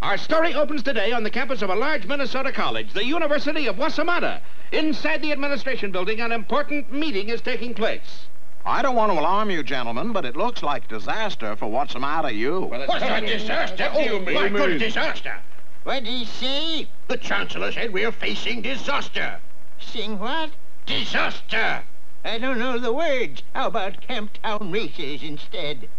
Our story opens today on the campus of a large Minnesota college, the University of Wasamatta. Inside the administration building, an important meeting is taking place. I don't want to alarm you, gentlemen, but it looks like disaster for what's the matter you. What's a disaster? What do you mean? My good disaster. What did he say? The Chancellor said we're facing disaster. Sing what? Disaster! I don't know the words. How about Camptown races instead?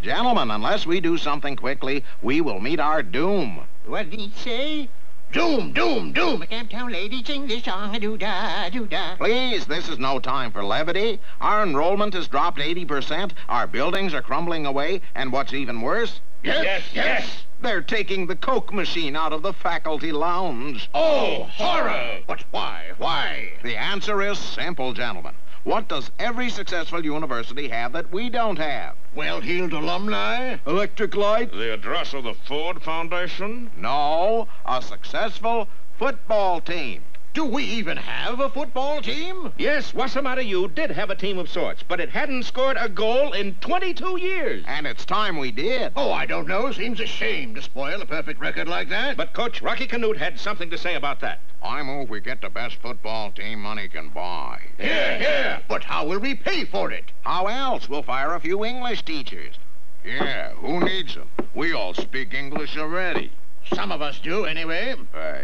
Gentlemen, unless we do something quickly, we will meet our doom. What did he say? Doom, doom, doom! Camptown ladies sing this song, a-doo-dah, doo-dah. Please, this is no time for levity. Our enrollment has dropped 80%, our buildings are crumbling away, and what's even worse, Yes! they're taking the Coke machine out of the faculty lounge. Oh, horror! But why? The answer is simple, gentlemen. What does every successful university have that we don't have? Well-heeled alumni? Electric light? The address of the Ford Foundation? No, a successful football team. Do we even have a football team? Yes, Wasamatta U did have a team of sorts, but it hadn't scored a goal in 22 years. And it's time we did. Oh, I don't know. Seems a shame to spoil a perfect record like that. But Coach Rocky Canute had something to say about that. I move we get the best football team money can buy. Here. But how will we pay for it? How else? We'll fire a few English teachers. Yeah, who needs them? We all speak English already. Some of us do, anyway.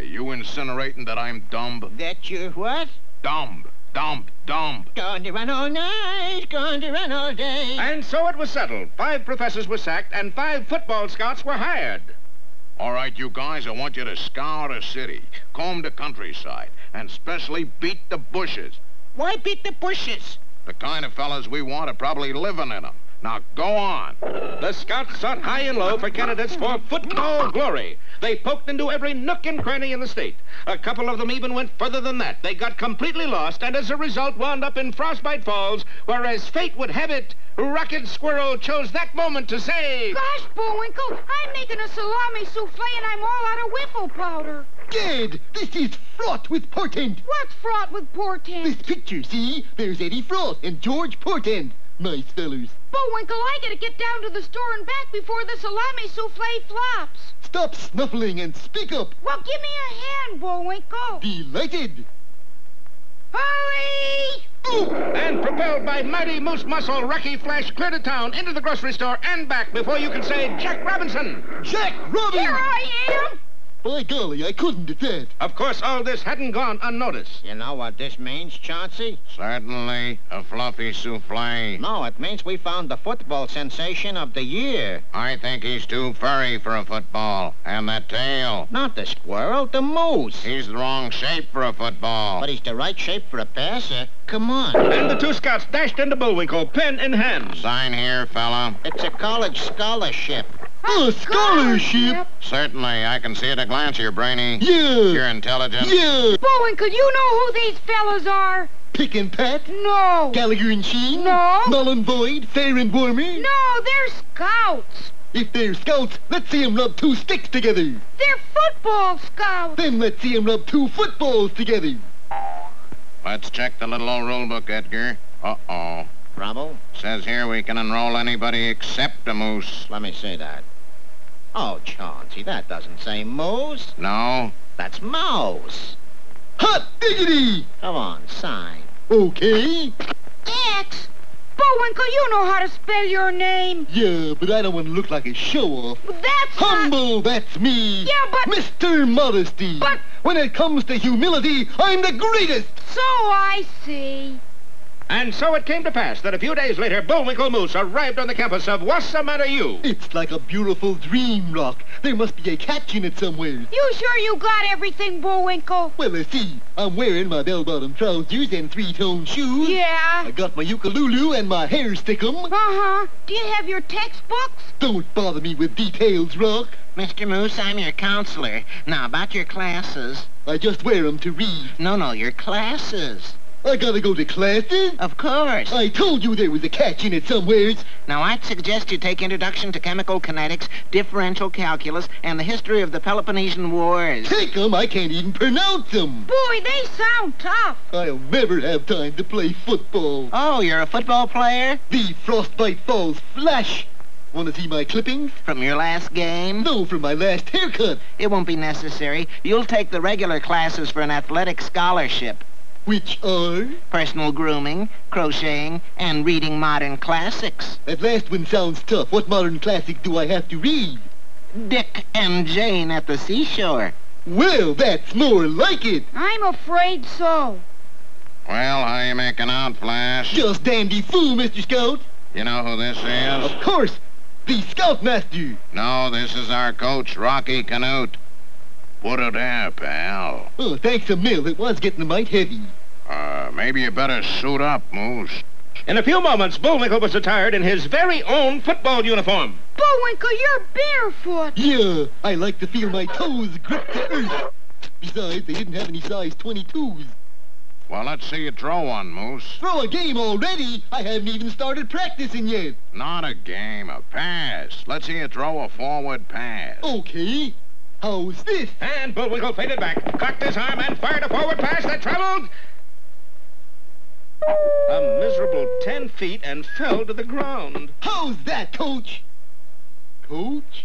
You incinerating that I'm dumb? That you're what? Dumb. Going to run all night, going to run all day. And so it was settled. 5 professors were sacked and 5 football scouts were hired. All right, you guys, I want you to scour the city, comb the countryside, and especially beat the bushes. Why beat the bushes? The kind of fellas we want are probably living in them. Now, go on. The scouts sought high and low for candidates for football glory. They poked into every nook and cranny in the state. A couple of them even went further than that. They got completely lost and as a result wound up in Frostbite Falls, where as fate would have it, Rocket Squirrel chose that moment to say... Gosh, Bullwinkle, I'm making a salami souffle and I'm all out of whiffle powder. Gad, this is fraught with portent. What's fraught with portent? This picture, see? There's Eddie Frost and George Portent. Nice fellers. Bullwinkle, I gotta get down to the store and back before the salami souffle flops. Stop snuffling and speak up. Well, give me a hand, Bullwinkle. Delighted. Hurry! And propelled by mighty moose muscle, Rocky flashed clear to town, into the grocery store, and back before you could say Jack Robinson. Jack Robin! Here I am! By golly, I couldn't at that. Of course, all this hadn't gone unnoticed. You know what this means, Chauncey? Certainly, a fluffy souffle. No, it means we found the football sensation of the year. I think he's too furry for a football. And that tail. Not the squirrel, the moose. He's the wrong shape for a football. But he's the right shape for a passer. Come on. And the 2 scouts dashed into Bullwinkle, pen in hand. Sign here, fella. It's a college scholarship. A scholarship? Certainly, I can see at a glance you're brainy. Yeah. You're intelligent. Yeah. Bullwinkle, you know who these fellas are? Pick and Pat? No. Gallagher and Sheen? No. Null and Void? Fair and Warmer? No, they're scouts. If they're scouts, let's see 'em rub 2 sticks together. They're football scouts. Then let's see 'em rub 2 footballs together. Let's check the little old rule book, Edgar. Uh-oh. Trouble? Says here we can enroll anybody except a moose. Let me see that. Oh, Chauncey, that doesn't say moose. No? That's mouse. Hot diggity! Come on, sign. Okay. X. Bullwinkle, you know how to spell your name. Yeah, but I don't want to look like a show-off. That's Humble, that's me. Yeah, but... Mr. Modesty. But... When it comes to humility, I'm the greatest. So I see. And so it came to pass that a few days later, Bullwinkle Moose arrived on the campus of Wasamatta U. It's like a beautiful dream, Rock. There must be a catch in it somewhere. You sure you got everything, Bullwinkle? Well, let's see. I'm wearing my bell-bottom trousers and 3-tone shoes. Yeah. I got my ukulele and my hair stickum. Uh-huh. Do you have your textbooks? Don't bother me with details, Rock. Mr. Moose, I'm your counselor. Now, about your classes. I just wear 'em to read. No, your classes. I gotta go to classes? Of course. I told you there was a catch in it somewheres. Now, I'd suggest you take Introduction to Chemical Kinetics, Differential Calculus, and the History of the Peloponnesian Wars. Take 'em, I can't even pronounce 'em. Boy, they sound tough. I'll never have time to play football. Oh, you're a football player? The Frostbite Falls Flash. Want to see my clippings? From your last game? No, from my last haircut. It won't be necessary. You'll take the regular classes for an athletic scholarship. Which are? Personal grooming, crocheting, and reading modern classics. That last one sounds tough. What modern classic do I have to read? Dick and Jane at the Seashore. Well, that's more like it. I'm afraid so. Well, how you making out, Flash? Just dandy fool, Mr. Scout. You know who this is? Of course, the Scoutmaster. No, this is our coach, Rocky Canute. Put it there, pal. Oh, thanks a mil. It was getting a mite heavy. Maybe you better suit up, Moose. In a few moments, Bullwinkle was attired in his very own football uniform. Bullwinkle, you're barefoot. Yeah, I like to feel my toes grip the earth. Besides, they didn't have any size 22s. Well, let's see you throw one, Moose. Throw a game already? I haven't even started practicing yet. Not a game, a pass. Let's see you throw a forward pass. Okay. How's this? And Bullwinkle faded back, cocked his arm, and fired a forward pass that traveled a miserable 10 feet and fell to the ground. How's that, Coach? Coach?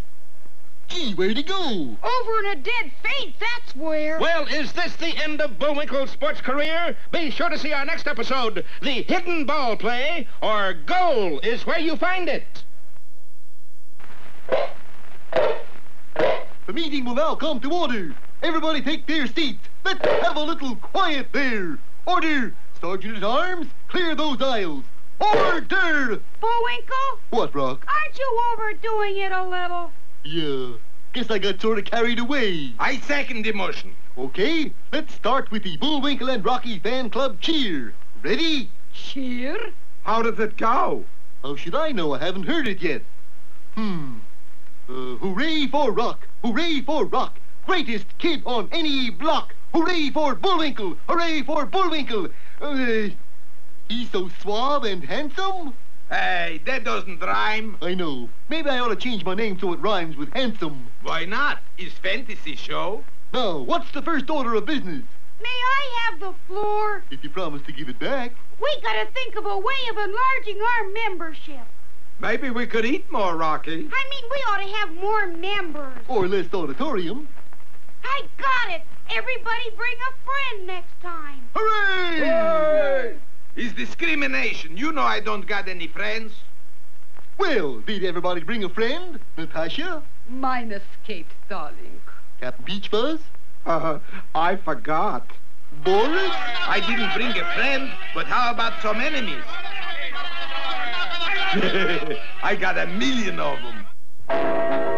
Gee, where'd he go? Over in a dead faint, that's where. Well, is this the end of Bullwinkle's sports career? Be sure to see our next episode, The Hidden Ball Play, or Goal is Where You Find It. The meeting will now come to order. Everybody take their seats. Let's have a little quiet there. Order! Sergeant-at-Arms, clear those aisles. Order! Bullwinkle, What, Rock? aren't you overdoing it a little? Yeah, guess I got sort of carried away. I second the motion. Okay, let's start with the Bullwinkle and Rocky Fan Club cheer. Ready? Cheer? How does it go? How should I know? I haven't heard it yet. Hooray for Rock! Hooray for Rock! Greatest kid on any block! Hooray for Bullwinkle! Hooray for Bullwinkle! He's so suave and handsome? Hey, that doesn't rhyme. I know. Maybe I ought to change my name so it rhymes with handsome. Why not? It's fantasy show. Now, what's the first order of business? May I have the floor? If you promise to give it back. We gotta think of a way of enlarging our membership. Maybe we could eat more, Rocky. I mean, we ought to have more members. Or less auditorium. I got it. Everybody bring a friend next time. Hooray! Hey! It's discrimination. You know I don't got any friends. Well, did everybody bring a friend? Natasha? Mine escaped, darling. Captain Peach Fuzz? I forgot. Boris? I didn't bring a friend, but how about some enemies? I got 1,000,000 of them.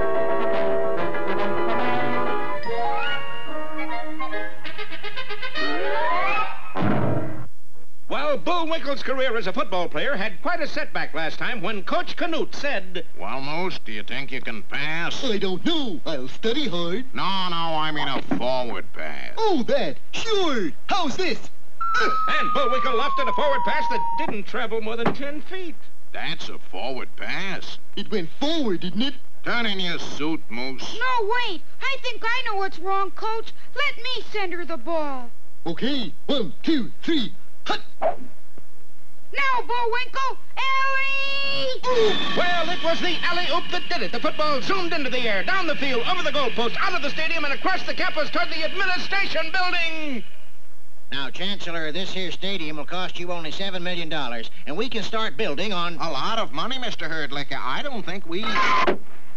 Well, Bullwinkle's career as a football player had quite a setback last time when Coach Canute said, Well, Moose, do you think you can pass? I don't know. I'll study hard. No, I mean a forward pass. Oh, that. Sure. How's this? and Bullwinkle lofted a forward pass that didn't travel more than 10 feet. That's a forward pass. It went forward, didn't it? Turn in your suit, Moose. No, wait. I think I know what's wrong, Coach. Let me send her the ball. Okay. 1, 2, 3. Hut! Now, Bullwinkle. Ellie! Well, it was the alley-oop that did it. The football zoomed into the air, down the field, over the goalpost, out of the stadium, and across the campus toward the administration building. Now, Chancellor, this here stadium will cost you only $7 million, and we can start building on... A lot of money, Mr. Herdlicker. I don't think we...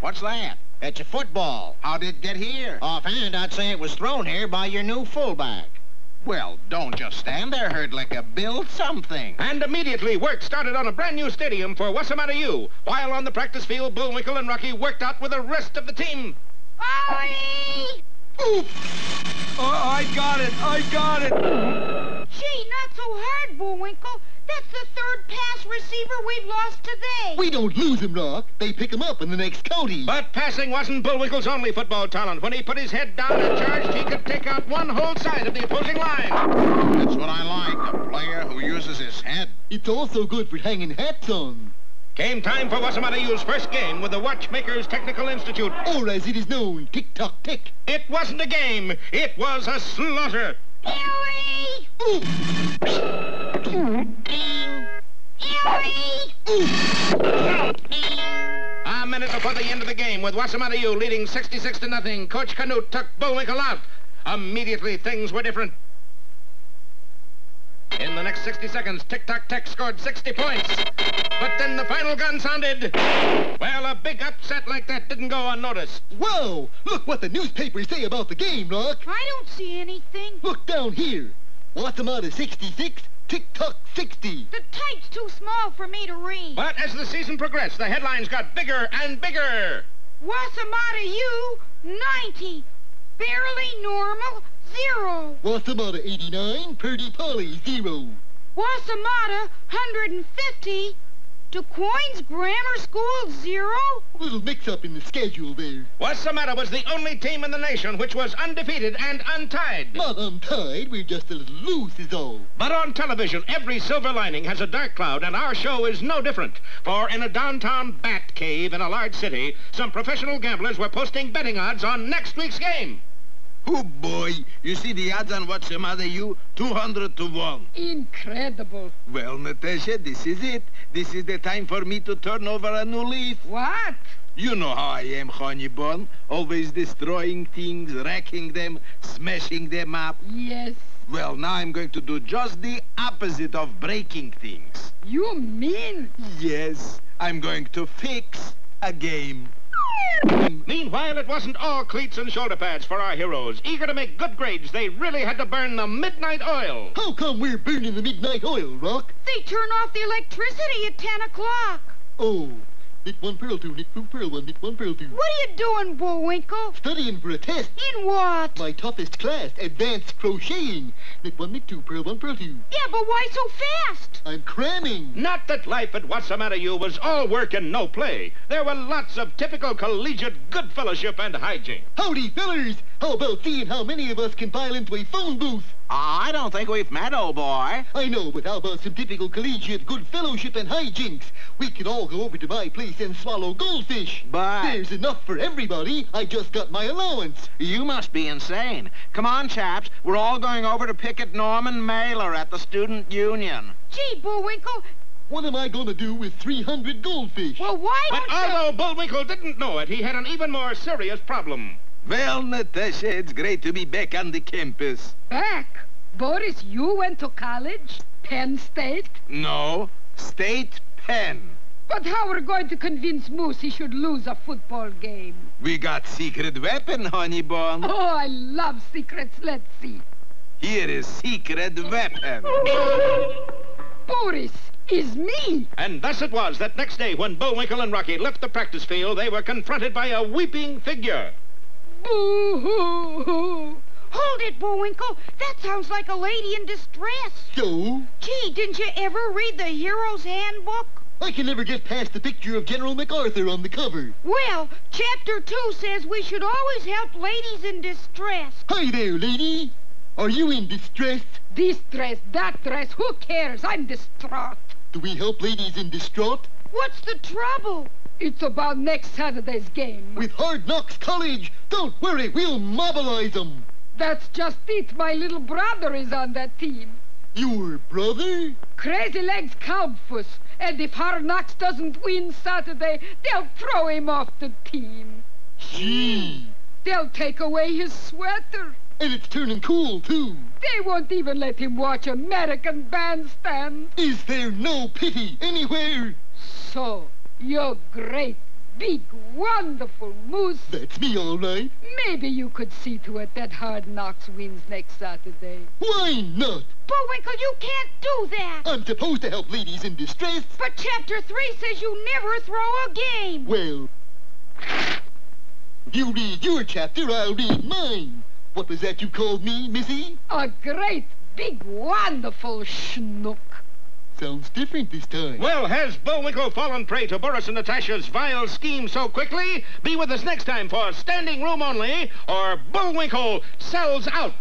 What's that? It's a football. How did it get here? Offhand, I'd say it was thrown here by your new fullback. Well, don't just stand there, Herdlicker. Build something. And immediately, work started on a brand new stadium for Wasamatta U. While on the practice field, Bullwinkle and Rocky worked out with the rest of the team. Ollie! Oh, I got it. Gee, not so hard, Bullwinkle. They That's the third pass receiver we've lost today. We don't lose him, Rock. They pick him up in the next county. But passing wasn't Bullwinkle's only football talent. When he put his head down and charged, he could take out one whole side of the opposing line. That's what I like, a player who uses his head. It's also good for hanging hats on. Came time for Wasamatayu's first game with the Watchmakers Technical Institute. Or as it is known, tick-tock-tick. It wasn't a game. It was a slaughter. Ellie! Ellie! A minute before the end of the game, with Wasamatayu leading 66-0, Coach Canute took Bullwinkle out. Immediately, things were different. In the next 60 seconds, Tick-Tock-Tech scored 60 points. But then the final gun sounded. Well, a big upset like that didn't go unnoticed. Whoa! Look what the newspapers say about the game, Rock. I don't see anything. Look down here. Wasamata 66, tick-tock 60. The type's too small for me to read. But as the season progressed, the headlines got bigger and bigger. Wasamata 90. Barely normal 0. Wasamata 89, Purdy Polly 0. Wasamata 150. DuQuoin's Grammar School 0. Little mix-up in the schedule there. Wasamata was the only team in the nation which was undefeated and untied. Not untied, we're just a little loose is all. But on television, every silver lining has a dark cloud, and our show is no different. For in a downtown bat cave in a large city, some professional gamblers were posting betting odds on next week's game. Oh, boy. You see the odds on Wasamatayu? 200 to 1. Incredible. Well, Natasha, this is it. This is the time for me to turn over a new leaf. What? You know how I am, honey bun. Always destroying things, wrecking them, smashing them up. Yes. Well, now I'm going to do just the opposite of breaking things. You mean? Yes, I'm going to fix a game. Meanwhile, it wasn't all cleats and shoulder pads for our heroes. Eager to make good grades, they really had to burn the midnight oil. How come we're burning the midnight oil, Rock? They turn off the electricity at 10 o'clock. Oh, knit one, purl two, knit two, purl one, knit one, purl two. What are you doing, Bullwinkle? Studying for a test. In what? My toughest class, advanced crocheting. Knit one, knit two, purl one, purl two. Yeah, but why so fast? I'm cramming. Not that life at Wasamatayu was all work and no play. There were lots of typical collegiate good fellowship and hijinks. Howdy, fellers. How about seeing how many of us can pile into a phone booth? I don't think we've met, old boy. I know, but how about some typical collegiate good fellowship and hijinks? We could all go over to my place and swallow goldfish. But There's enough for everybody. I just got my allowance. you must be insane. Come on, chaps. We're all going over to picket Norman Mailer at the Student Union. Gee, Bullwinkle, What am I going to do with 300 goldfish? well, why But don't you... although Bullwinkle didn't know it, he had an even more serious problem. Well, Natasha, it's great to be back on the campus. Back. Boris, you went to college? Penn State? No, State Penn. But how are we going to convince Moose he should lose a football game? We got secret weapon, honey bun. Oh, I love secrets. Let's see. Here is secret weapon. Boris, is me. And thus it was that next day when Bullwinkle and Rocky left the practice field, they were confronted by a weeping figure. Boo-hoo-hoo. Hold it, Bullwinkle. That sounds like a lady in distress. So? Gee, didn't you ever read the Hero's Handbook? I can never get past the picture of General MacArthur on the cover. Well, Chapter 2 says we should always help ladies in distress. Hi there, lady. Are you in distress? This dress, that dress, who cares? I'm distraught. Do we help ladies in distraught? What's the trouble? It's about next Saturday's game. With Hard Knocks College. Don't worry, we'll mobilize them. That's just it. My little brother is on that team. Your brother? Crazy Legs Kampfuss. And if Hard Knocks doesn't win Saturday, they'll throw him off the team. Gee. They'll take away his sweater. And it's turning cool, too. They won't even let him watch American Bandstand. Is there no pity anywhere? So, you're great, big, wonderful Moose. That's me, all right. Maybe you could see to it that Hard Knocks wins next Saturday. Why not? Bullwinkle, you can't do that. I'm supposed to help ladies in distress. But Chapter 3 says you never throw a game. Well, if you read your chapter, I'll read mine. What was that you called me, Missy? A great, big, wonderful schnook. Sounds different this time. Well, has Bullwinkle fallen prey to Boris and Natasha's vile scheme so quickly? Be with us next time for Standing Room Only, or Bullwinkle Sells Out.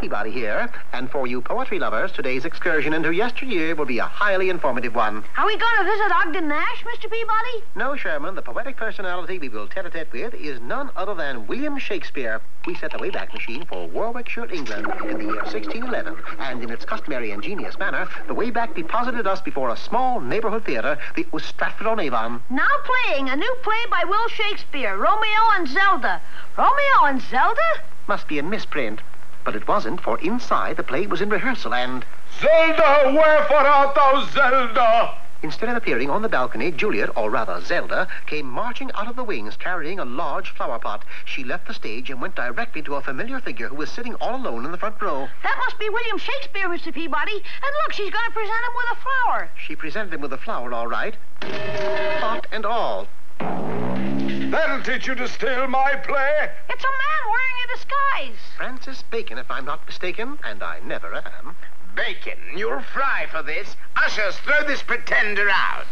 Peabody here, and for you poetry lovers, today's excursion into yesteryear will be a highly informative one. Are we going to visit Ogden Nash, Mr. Peabody? No, Sherman, the poetic personality we will tete-a-tete with is none other than William Shakespeare. We set the Wayback Machine for Warwickshire, England, in the year 1611, and in its customary ingenious manner, the Wayback deposited us before a small neighborhood theater, the Stratford-on-Avon. Now playing a new play by Will Shakespeare, Romeo and Zelda. Romeo and Zelda? Must be a misprint. But it wasn't, for inside the play was in rehearsal, and Zelda, wherefore art thou, Zelda? instead of appearing on the balcony, Juliet, or rather Zelda, came marching out of the wings carrying a large flower pot. She left the stage and went directly to a familiar figure who was sitting all alone in the front row. That must be William Shakespeare, Mr. Peabody. And look, she's going to present him with a flower. She presented him with a flower, all right. Pot and all. That'll teach you to steal my play. It's a man wearing a disguise. Francis Bacon, if I'm not mistaken, and I never am. Bacon, you'll fry for this. Ushers, throw this pretender out.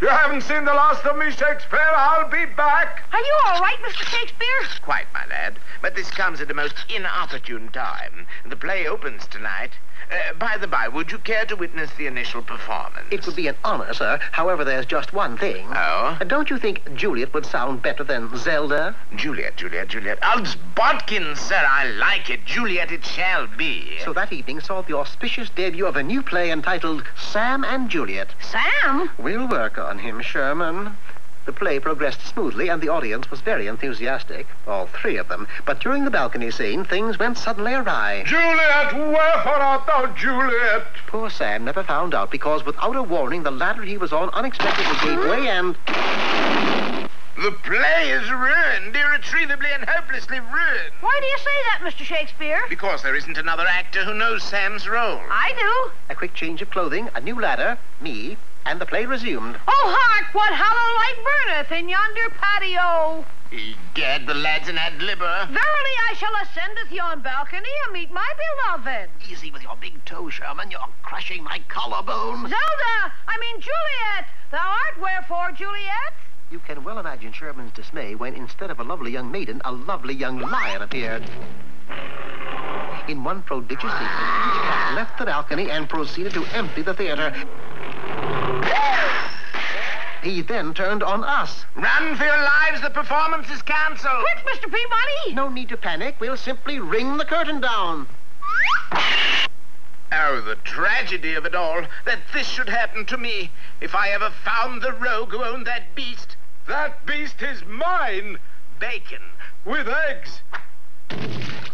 You haven't seen the last of me, Shakespeare. I'll be back. Are you all right, Mr. Shakespeare? Quite, my lad. But this comes at a most inopportune time. The play opens tonight. By the by, would you care to witness the initial performance? It would be an honor, sir. However, there's just one thing. Oh? Don't you think Juliet would sound better than Zelda? Juliet. Odds bodkins, sir, I like it. Juliet it shall be. So that evening saw the auspicious debut of a new play entitled Sam and Juliet. Sam? We'll work on him, Sherman. The play progressed smoothly, and the audience was very enthusiastic, all three of them. But during the balcony scene, things went suddenly awry. Juliet, wherefore art thou, Juliet? Poor Sam never found out, because without a warning, the ladder he was on unexpectedly gave way and... The play is ruined, irretrievably and hopelessly ruined. Why do you say that, Mr. Shakespeare? Because there isn't another actor who knows Sam's role. I do. A quick change of clothing, a new ladder, me, and the play resumed. Oh, hark, what hollow light burneth in yonder patio. Egad, the lad's an ad-libber. Verily I shall ascendeth yon balcony and meet my beloved. Easy with your big toe, Sherman. You're crushing my collarbone. Zelda, I mean Juliet. Thou art wherefore, Juliet? You can well imagine Sherman's dismay when, instead of a lovely young maiden, a lovely young lion appeared. In one prodigious leap, each cat left the balcony and proceeded to empty the theater. He then turned on us. Run for your lives, the performance is cancelled. Quick, Mr. Peabody. No need to panic. We'll simply ring the curtain down. Oh, the tragedy of it all, that this should happen to me. If I ever found the rogue who owned that beast. That beast is mine. Bacon. With eggs.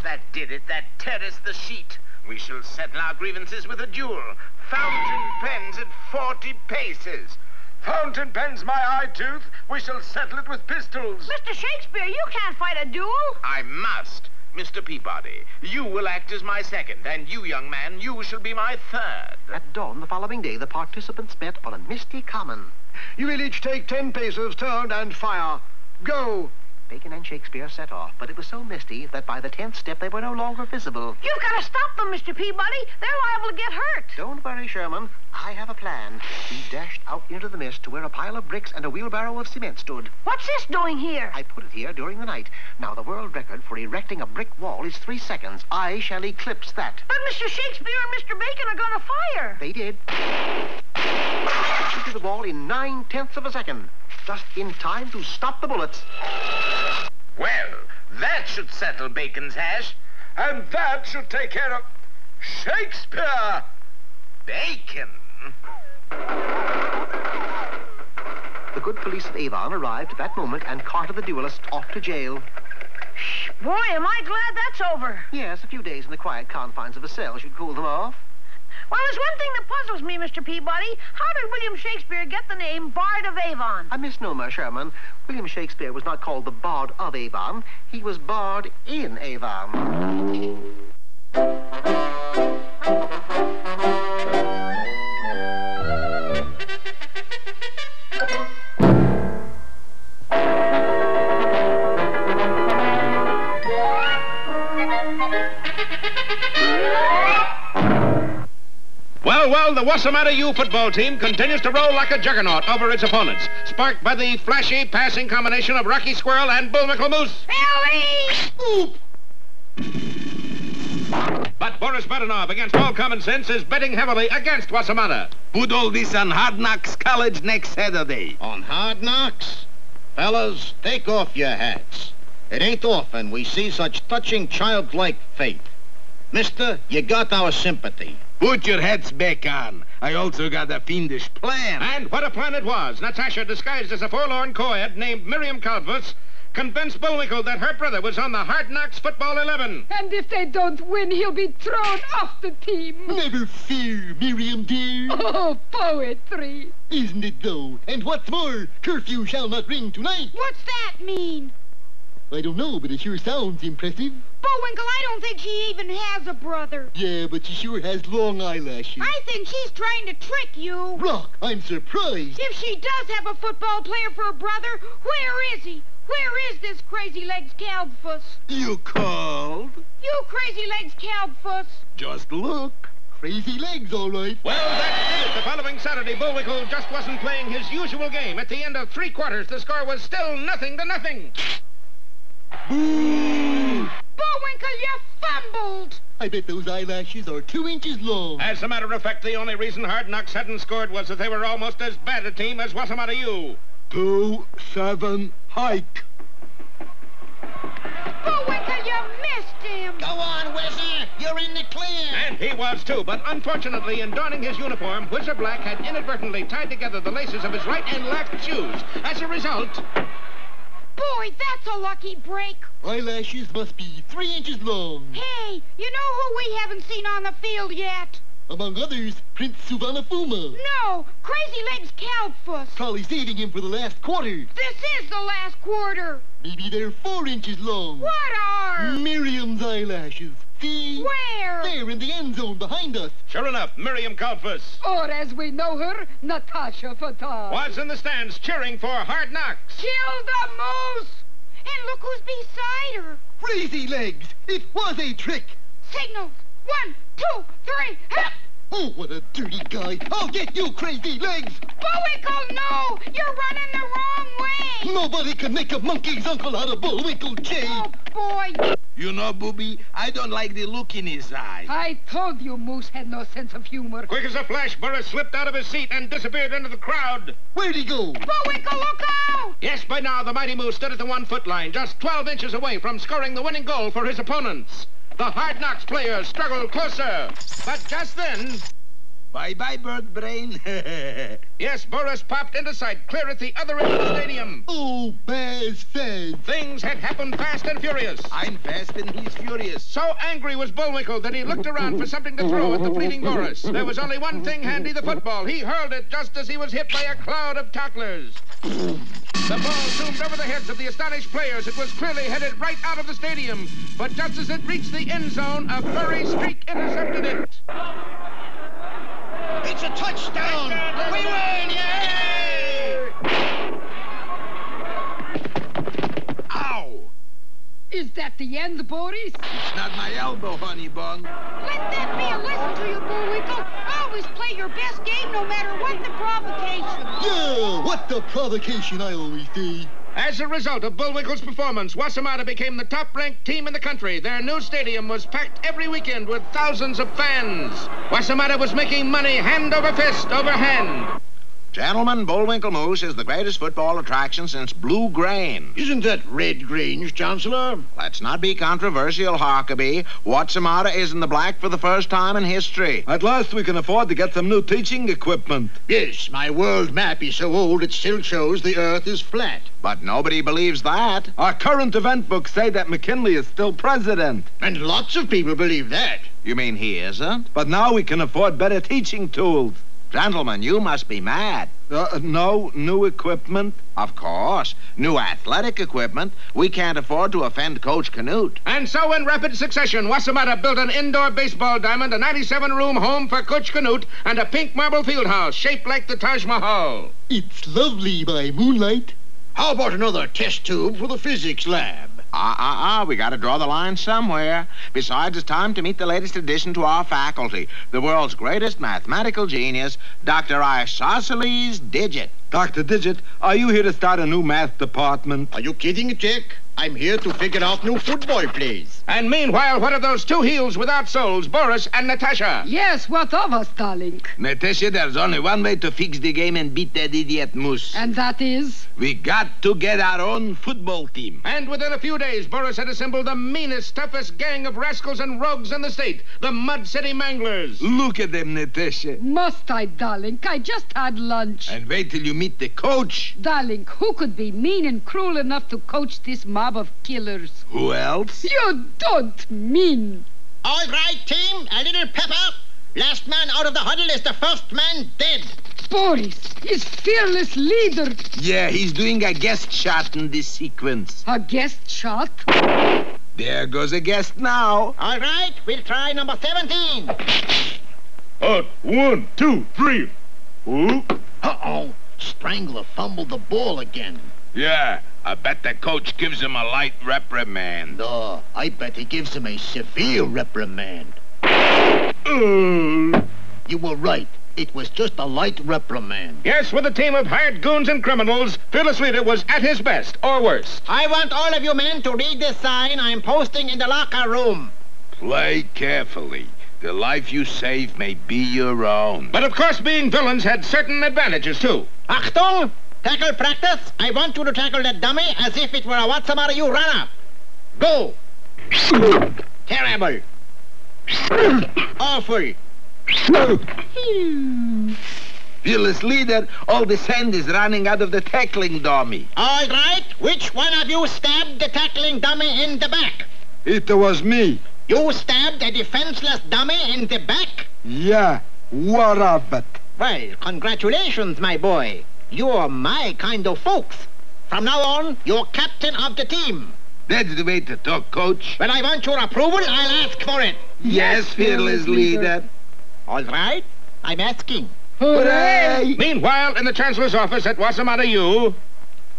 That did it. That terraced the sheet. We shall settle our grievances with a duel. Fountain pens at 40 paces. Fountain pen's my eye tooth. We shall settle it with pistols. Mr. Shakespeare, you can't fight a duel. I must. Mr. Peabody, you will act as my second, and you, young man, you shall be my third. At dawn the following day, the participants met on a misty common. You will each take 10 paces, turn, and fire. Go! Bacon and Shakespeare set off, but it was so misty that by the 10th step they were no longer visible. You've got to stop them, Mr. Peabody. They're liable to get hurt. Don't worry, Sherman. I have a plan. He dashed out into the mist to where a pile of bricks and a wheelbarrow of cement stood. What's this doing here? I put it here during the night. Now, the world record for erecting a brick wall is 3 seconds. I shall eclipse that. But Mr. Shakespeare and Mr. Bacon are going to fire. They did. Shoot to the wall in 9/10 of a second. Just in time to stop the bullets. Well, that should settle Bacon's hash. And that should take care of Shakespeare. Bacon. The good police of Avon arrived at that moment and carted the duelist off to jail. Boy, am I glad that's over. Yes, a few days in the quiet confines of a cell should cool them off. Well, there's one thing that puzzles me, Mr. Peabody. How did William Shakespeare get the name Bard of Avon? A misnomer, Sherman. William Shakespeare was not called the Bard of Avon. He was Bard in Avon. Well, the Wasamatta U football team continues to roll like a juggernaut over its opponents, sparked by the flashy passing combination of Rocky Squirrel and Bullwinkle Moose. Ellie! But Boris Badenov, against all common sense, is betting heavily against Wasamatta. Put all this on Hard Knocks College next Saturday. On Hard Knocks? Fellas, take off your hats. It ain't often we see such touching childlike faith. Mister, you got our sympathy. Put your hats back on. I also got a fiendish plan. And what a plan it was. Natasha, disguised as a forlorn co-ed named Miriam Calvus, convinced Bullwinkle that her brother was on the Hard Knocks football 11. And if they don't win, he'll be thrown off the team. Never fear, Miriam dear. Oh, poetry. Isn't it, though? And what's more, curfew shall not ring tonight. What's that mean? I don't know, but it sure sounds impressive. Bullwinkle, I don't think she even has a brother. Yeah, but she sure has long eyelashes. I think she's trying to trick you. Rock, I'm surprised. If she does have a football player for a brother, where is he? Where is this Crazy Legs Calvus? You called? You Crazy Legs Calvus. Just look. Crazy legs, all right. Well, that did it. The following Saturday, Bullwinkle just wasn't playing his usual game. At the end of 3 quarters, the score was still 0-0. Boo! Bullwinkle, you fumbled. I bet those eyelashes are 2 inches long. As a matter of fact, the only reason Hard Knocks hadn't scored was that they were almost as bad a team as Wasamatta U. 2-7 hike. Bullwinkle, you missed him. Go on, Whizzer. You're in the clear. And he was, too. But unfortunately, in donning his uniform, Whizzer Black had inadvertently tied together the laces of his right and left shoes. As a result... Boy, that's a lucky break. Eyelashes must be 3 inches long. Hey, you know who we haven't seen on the field yet? Among others, Prince Suvarnabhuma. No, Crazy Legs Calvus. Probably saving him for the last quarter. This is the last quarter. Maybe they're 4 inches long. What are? Miriam's eyelashes. See? Where? There in the end zone behind us. Sure enough, Miriam Calvus Or as we know her, Natasha Fatah. was in the stands cheering for Hard Knocks. Kill the moose. And look who's beside her. Crazy legs. It was a trick. Signals. 1, 2, 3, hip. Oh, what a dirty guy. I'll get you, Crazy legs. Bullwinkle, no. You're running the wrong way. Nobody can make a monkey's uncle out of Bullwinkle J. Oh, boy. You know, Booby, I don't like the look in his eye. I told you Moose had no sense of humor. Quick as a flash, Burris slipped out of his seat and disappeared into the crowd. Where'd he go? Bullwinkle, look out. Yes, by now, the mighty Moose stood at the 1-foot line, just 12 inches away from scoring the winning goal for his opponents. The Hard Knocks players struggled closer. But just then... Bye-bye, bird brain. Yes, Boris popped into sight, clear at the other end of the stadium. Oh, Baz Faz. Things had happened fast and furious. I'm fast and he's furious. So angry was Bullwinkle that he looked around for something to throw at the fleeting Boris. There was only one thing handy, the football. He hurled it just as he was hit by a cloud of tacklers. The ball zoomed over the heads of the astonished players. It was clearly headed right out of the stadium. But just as it reached the end zone, a furry streak intercepted it. It's a touchdown. We win, yay! Ow! Is that the end, Boris? It's not my elbow, honey bun. Let that be a lesson to you, Bullwinkle. Always play your best game no matter what the provocation. Yeah, what the provocation, I always say. As a result of Bullwinkle's performance, Wasamatta became the top-ranked team in the country. Their new stadium was packed every weekend with thousands of fans. Wasamatta was making money hand over fist over hand. Gentlemen, Bullwinkle Moose is the greatest football attraction since Blue Grange. Isn't that Red Grange, Chancellor? Let's not be controversial, Harkaby. Watsamata is in the black for the first time in history. At last we can afford to get some new teaching equipment. Yes, my world map is so old it still shows the Earth is flat. But nobody believes that. Our current event books say that McKinley is still president. And lots of people believe that. You mean he isn't? But now we can afford better teaching tools. Gentlemen, you must be mad. No new equipment? Of course. New athletic equipment. We can't afford to offend Coach Canute. And so, in rapid succession, Wassamata built an indoor baseball diamond, a 97-room home for Coach Canute, and a pink marble field house shaped like the Taj Mahal. It's lovely by moonlight. How about another test tube for the physics lab? We gotta draw the line somewhere. Besides, it's time to meet the latest addition to our faculty, the world's greatest mathematical genius, Dr. Isosceles Digit. Dr. Digit, are you here to start a new math department? Are you kidding, Jack? I'm here to figure out new football plays. And meanwhile, what are those two heels without soles, Boris and Natasha? Yes, what of us, darling? Natasha, there's only one way to fix the game and beat that idiot Moose. And that is? We got to get our own football team. And within a few days, Boris had assembled the meanest, toughest gang of rascals and rogues in the state, the Mud City Manglers. Look at them, Natasha. Must I, darling? I just had lunch. And wait till you meet the coach. Darling, who could be mean and cruel enough to coach this mob of killers? Who else? You don't mean. All right, team, a little pepper. Last man out of the huddle is the first man dead. Boris, his fearless leader. Yeah, he's doing a guest shot in this sequence. A guest shot? There goes a guest now. All right, we'll try number 17. Out, 1, 2, 3. Ooh. Uh-oh. Strangler fumbled the ball again. Yeah, I bet the coach gives him a light reprimand. No, I bet he gives him a severe reprimand. You were right. It was just a light reprimand. Yes, with a team of hired goons and criminals, Fearless Leader was at his best, or worse. I want all of you men to read this sign I'm posting in the locker room. Play carefully. The life you save may be your own. But of course, being villains had certain advantages, too. Achtung! Tackle practice. I want you to tackle that dummy as if it were a Watsamata runner. Go! Terrible. Awful. Fearless Leader, all the sand is running out of the tackling dummy. All right, which one of you stabbed the tackling dummy in the back? It was me. You stabbed a defenseless dummy in the back? Yeah, what of it? Well, congratulations, my boy. You're my kind of folks. From now on, you're captain of the team. That's the way to talk, Coach. When I want your approval, I'll ask for it. Yes, Fearless Leader. All right, I'm asking. Hooray! Meanwhile, in the Chancellor's office at Wassamata U...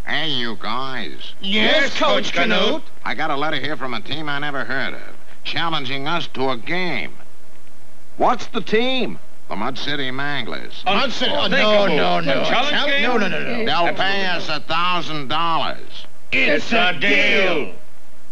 Hey, you guys. Yes, Coach Canute. I got a letter here from a team I never heard of, challenging us to a game. What's the team? The Mud City Manglers. No. Challenge game? No. They'll pay us $1,000. It's a deal.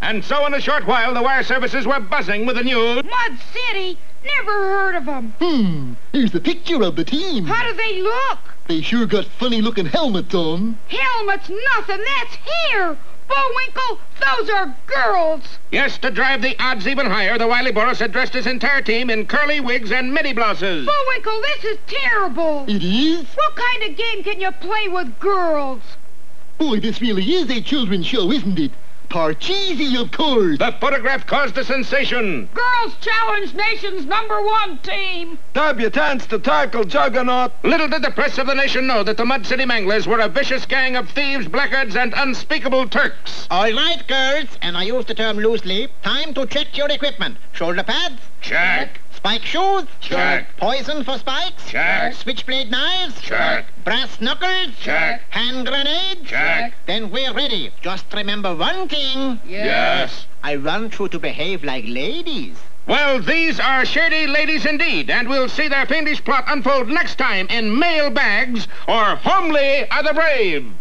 And so in a short while, the wire services were buzzing with the news. Mud City? Never heard of them. Here's the picture of the team. How do they look? They sure got funny-looking helmets on. Helmets, nothing. That's hair. Bullwinkle, those are girls. Yes, to drive the odds even higher, the wily Boris had dressed his entire team in curly wigs and midi blouses. Bullwinkle, this is terrible. It is? What kind of game can you play with girls? Boy, this really is a children's show, isn't it? Parcheesi, of course. The photograph caused a sensation. Girls Challenge Nation's #1 team. Debutants to tackle Juggernaut. Little did the press of the nation know that the Mud City Manglers were a vicious gang of thieves, blackguards, and unspeakable Turks. All right, girls, and I use the term loosely. Time to check your equipment. Shoulder pads? Check. Spike shoes? Check. Poison for spikes? Check. Switchblade knives? Check. Brass knuckles? Check. Hand grenades? Check. Then we're ready. Just remember one thing. Yes. I want you to behave like ladies. Well, these are shady ladies indeed, and we'll see their fiendish plot unfold next time in Mail Bags or Homely Are the Brave.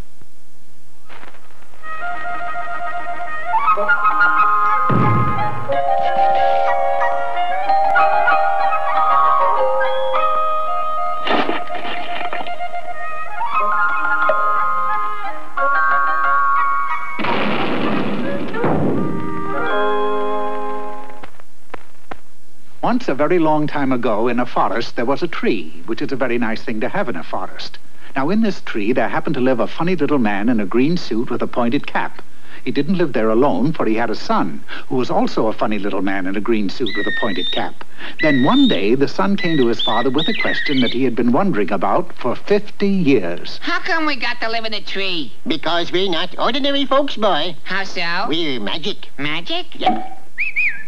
Once, a very long time ago, in a forest, there was a tree, which is a very nice thing to have in a forest. Now, in this tree, there happened to live a funny little man in a green suit with a pointed cap. He didn't live there alone, for he had a son, who was also a funny little man in a green suit with a pointed cap. Then one day, the son came to his father with a question that he had been wondering about for 50 years. How come we got to live in a tree? Because we're not ordinary folks, boy. How so? We're magic. Magic? Yep.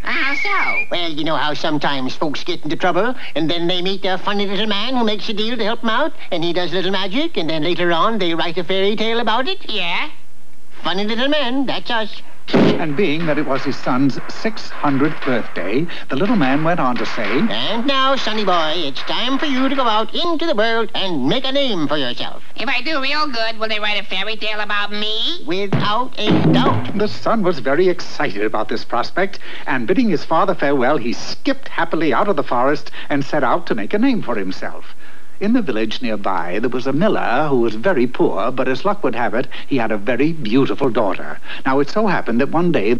How so? Well, you know how sometimes folks get into trouble, and then they meet a funny little man who makes a deal to help them out, and he does little magic, and then later on they write a fairy tale about it? Yeah? Funny little man, that's us. And being that it was his son's 600th birthday, the little man went on to say, And now, sonny boy, it's time for you to go out into the world and make a name for yourself. If I do real good, will they write a fairy tale about me? Without a doubt. The son was very excited about this prospect, and bidding his father farewell, he skipped happily out of the forest and set out to make a name for himself. In the village nearby, there was a miller who was very poor, but as luck would have it, he had a very beautiful daughter. Now, it so happened that one day,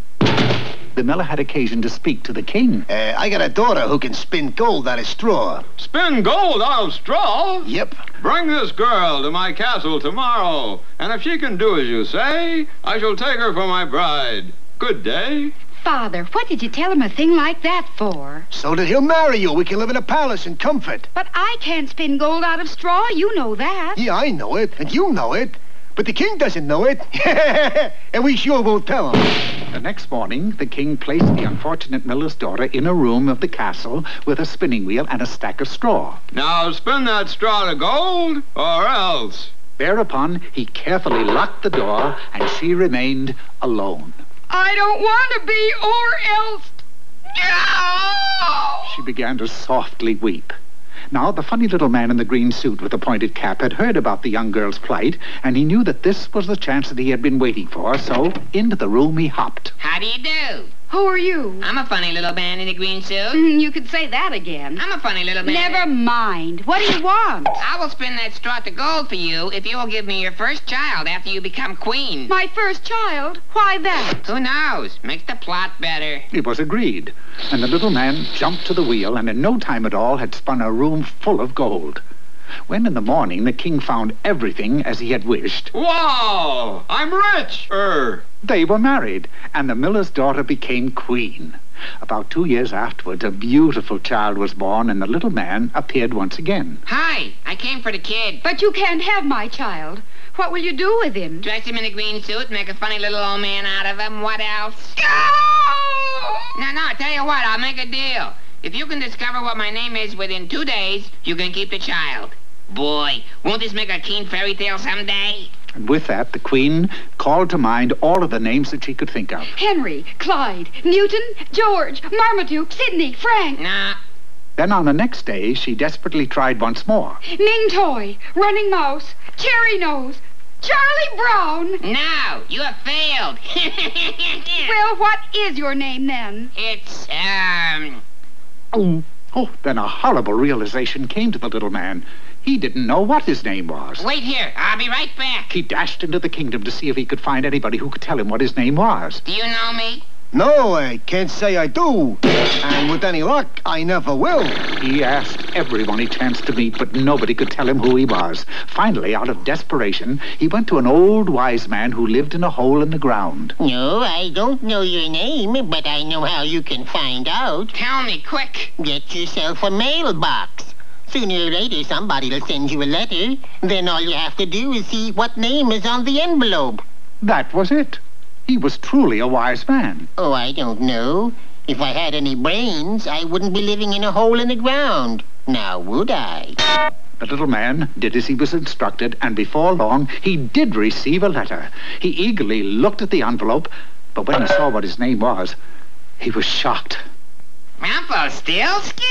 the miller had occasion to speak to the king. I got a daughter who can spin gold out of straw. Spin gold out of straw? Yep. Bring this girl to my castle tomorrow, and if she can do as you say, I shall take her for my bride. Good day. Father, what did you tell him a thing like that for? So that he'll marry you. We can live in a palace in comfort. But I can't spin gold out of straw. You know that. Yeah, I know it, and you know it. But the king doesn't know it. And we sure won't tell him. The next morning, the king placed the unfortunate miller's daughter in a room of the castle with a spinning wheel and a stack of straw. Now spin that straw to gold, or else. Thereupon, he carefully locked the door, and she remained alone. I don't want to be, or else. No! She began to softly weep. Now, the funny little man in the green suit with the pointed cap had heard about the young girl's plight, and he knew that this was the chance that he had been waiting for, so into the room he hopped. How do you do? Who are you? I'm a funny little man in a green suit. You could say that again. I'm a funny little man. Never mind. What do you want? I will spin that straw to gold for you if you will give me your first child after you become queen. My first child? Why that? Who knows? Makes the plot better. It was agreed, and the little man jumped to the wheel and in no time at all had spun a room full of gold. When in the morning the king found everything as he had wished... Wow! I'm rich! They were married, and the miller's daughter became queen. About 2 years afterwards, a beautiful child was born, and the little man appeared once again. Hi, I came for the kid. But you can't have my child. What will you do with him? Dress him in a green suit, make a funny little old man out of him. What else? No, tell you what, I'll make a deal. If you can discover what my name is within 2 days, you can keep the child. Boy, won't this make a keen fairy tale someday? And with that, the queen called to mind all of the names that she could think of. Henry, Clyde, Newton, George, Marmaduke, Sidney, Frank. Nah. Then on the next day, she desperately tried once more. Ning Toy, Running Mouse, Cherry Nose, Charlie Brown. No, you have failed. Well, what is your name then? It's, Oh, then a horrible realization came to the little man. He didn't know what his name was. Wait here. I'll be right back. He dashed into the kingdom to see if he could find anybody who could tell him what his name was. Do you know me? No, I can't say I do. And with any luck, I never will. He asked everyone he chanced to meet, but nobody could tell him who he was. Finally, out of desperation, he went to an old wise man who lived in a hole in the ground. No, I don't know your name, but I know how you can find out. Tell me, quick. Get yourself a mailbox. Sooner or later, somebody will send you a letter. Then all you have to do is see what name is on the envelope. That was it. He was truly a wise man. Oh, I don't know. If I had any brains, I wouldn't be living in a hole in the ground. Now, would I? The little man did as he was instructed, and before long, he did receive a letter. He eagerly looked at the envelope, but when he saw what his name was, he was shocked. Rumpelstiltskin?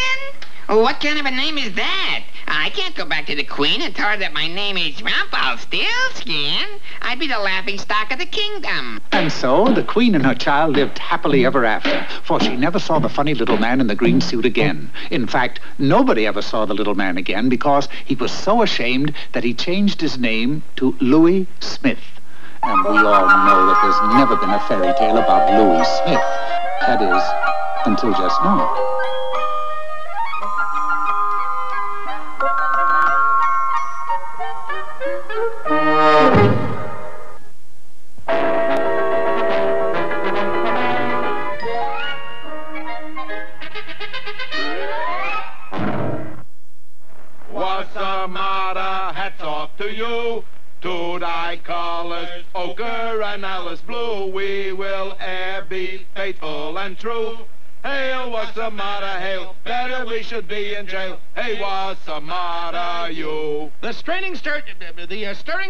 What kind of a name is that? I can't go back to the queen and tell her that my name is Rumpelstiltskin. I'd be the laughingstock of the kingdom. And so the queen and her child lived happily ever after, for she never saw the funny little man in the green suit again. In fact, nobody ever saw the little man again because he was so ashamed that he changed his name to Louis Smith. And we all know that there's never been a fairy tale about Louis Smith. That is, until just now. colors blue, we will e'er be faithful and true. Hail, what's the matter, hail? Better we should be in jail. Hey, what's the matter, you? The stirring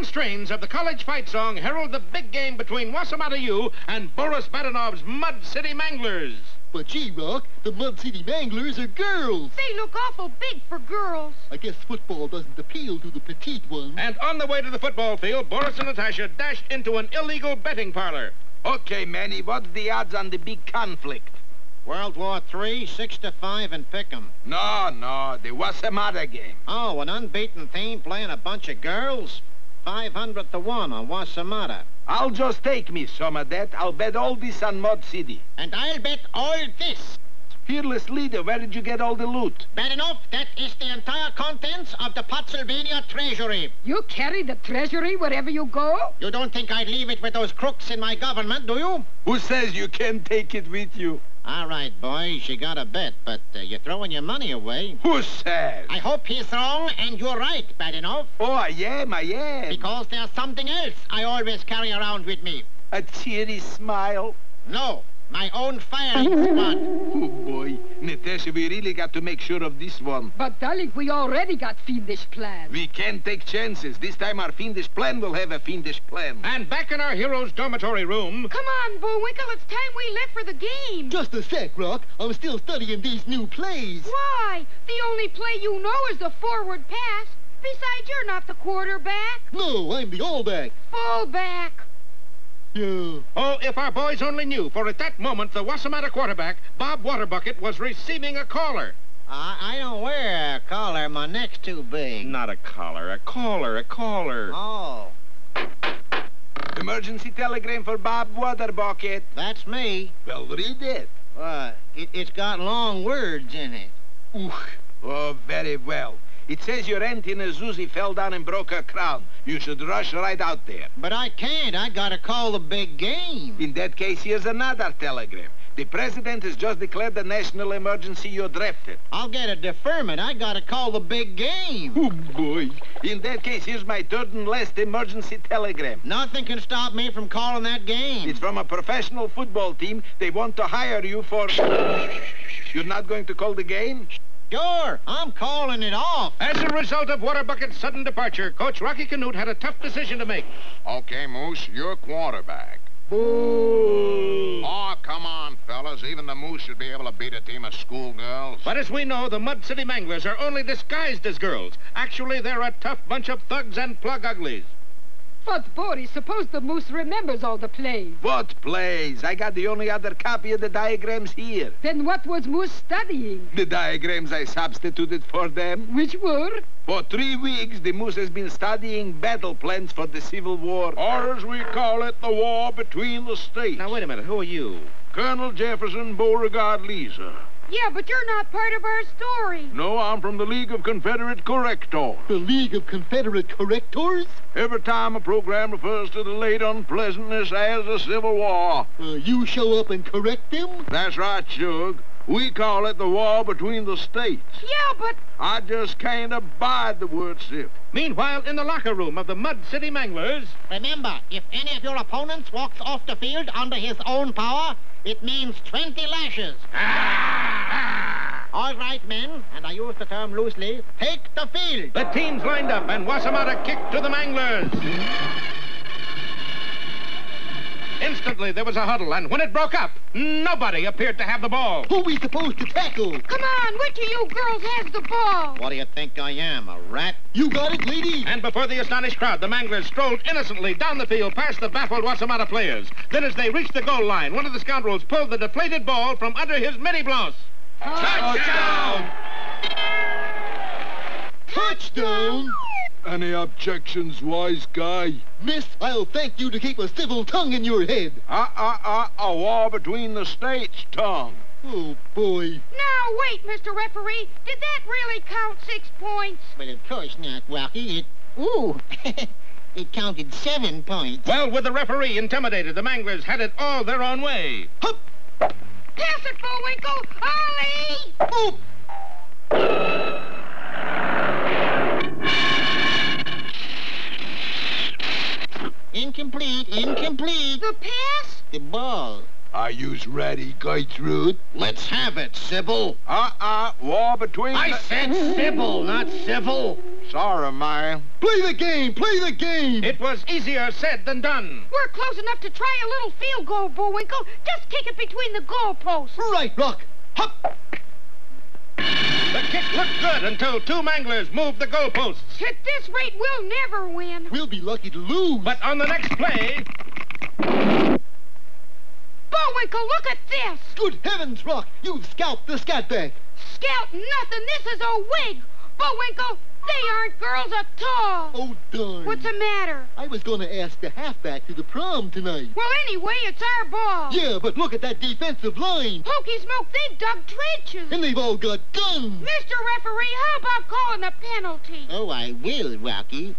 strains of the college fight song herald the big game between Wasamatta U and Boris Badanov's Mud City Manglers. But gee, Rock, the Mud City Manglers are girls. They look awful big for girls. I guess football doesn't appeal to the petite ones. And on the way to the football field, Boris and Natasha dashed into an illegal betting parlor. Okay, Manny, what's the odds on the big conflict? World War III, 6-5 and pick'em. No, the Wasamatta game. Oh, an unbeaten team playing a bunch of girls? 500 to 1 on Wasamatta. I'll just take me some of that. I'll bet all this on Mud City. And I'll bet all this. Fearless leader, where did you get all the loot? Bad enough, that is the entire contents of the Pottsylvania treasury. You carry the treasury wherever you go? You don't think I'd leave it with those crooks in my government, do you? Who says you can't take it with you? All right, boys, you got a bet, but you're throwing your money away. Who says? I hope he's wrong and you're right, bad enough. Oh, I am. Because there's something else I always carry around with me. A cheery smile? No, my own firing squad. Oh, boy. Natasha, we really got to make sure of this one. But, darling, we already got fiendish plans. We can't take chances. This time our fiendish plan will have a fiendish plan. And back in our hero's dormitory room... Come on, Bullwinkle, it's time we left for the game. Just a sec, Rock. I'm still studying these new plays. Why? The only play you know is the forward pass. Besides, you're not the quarterback. No, I'm the all-back. Fullback. Yeah. Oh, if our boys only knew, for at that moment, the Wasamatta quarterback, Bob Waterbucket, was receiving a caller. I don't wear a collar. My neck's too big. Not a collar, a caller. Oh. Emergency telegram for Bob Waterbucket. That's me. Well, read it. It's got long words in it. Oh, very well. It says your aunt in Azuzi fell down and broke her crown. You should rush right out there. But I can't. I gotta call the big game. In that case, here's another telegram. The president has just declared the national emergency. You're drafted. I'll get a deferment. I gotta call the big game. Oh, boy. In that case, here's my third and last emergency telegram. Nothing can stop me from calling that game. It's from a professional football team. They want to hire you for... You're not going to call the game? Sure, I'm calling it off. As a result of Waterbucket's sudden departure, Coach Rocky Canute had a tough decision to make. Okay, Moose, you're quarterback. Boo! Oh, come on, fellas. Even the Moose should be able to beat a team of schoolgirls. But as we know, the Mud City Manglers are only disguised as girls. Actually, they're a tough bunch of thugs and plug uglies. But, Boris, suppose the moose remembers all the plays. What plays? I got the only other copy of the diagrams here. Then what was Moose studying? The diagrams I substituted for them. Which were? For 3 weeks, the Moose has been studying battle plans for the Civil War. Or as we call it, the war between the states. Now, wait a minute. Who are you? Colonel Jefferson Beauregard Lee, sir. Yeah, but you're not part of our story. No, I'm from the League of Confederate Correctors. The League of Confederate Correctors? Every time a program refers to the late unpleasantness as the Civil War. You show up and correct them? That's right, Shug. We call it the war between the states. Yeah, but... I just can't abide the word sip. Meanwhile, in the locker room of the Mud City Manglers... Remember, if any of your opponents walks off the field under his own power, it means 20 lashes. All right, men, and I use the term loosely, take the field. The teams lined up, and Wasamatta kicked to the Manglers. Instantly, there was a huddle, and when it broke up, nobody appeared to have the ball. Who are we supposed to tackle? Come on, which of you girls has the ball? What do you think I am, a rat? You got it, lady. And before the astonished crowd, the Manglers strolled innocently down the field past the baffled Wasamatta players. Then as they reached the goal line, one of the scoundrels pulled the deflated ball from under his midi-blouse. Touchdown! Touchdown! Any objections, wise guy? Miss, I'll thank you to keep a civil tongue in your head. A war between the states, Tom. Oh, boy. Now, wait, Mr. Referee. Did that really count 6 points? But of course not, Rocky. It counted 7 points. Well, with the referee intimidated, the Manglers had it all their own way. Hup! Pass it, Bullwinkle! Ollie! Oop! Incomplete. The pass? The ball. Are yous ready, Gertrude? Let's have it, Sybil. War between I said Sybil, not civil. Sorry, man. Play the game! It was easier said than done. We're close enough to try a little field goal, Bullwinkle. Just kick it between the goalposts. Right, Rock. Hop! The kick looked good until two manglers moved the goalposts. At this rate, we'll never win. We'll be lucky to lose. But on the next play... Bullwinkle, look at this. Good heavens, Rock. You've scalped the scatback. Scout nothing. This is a wig. Bullwinkle, they aren't girls at all. Oh, darn. What's the matter? I was going to ask the halfback to the prom tonight. Well, anyway, it's our ball. Yeah, but look at that defensive line. Hokey smoke, they've dug trenches. And they've all got guns. Mr. Referee, how about calling a penalty? Oh, I will, Rocky.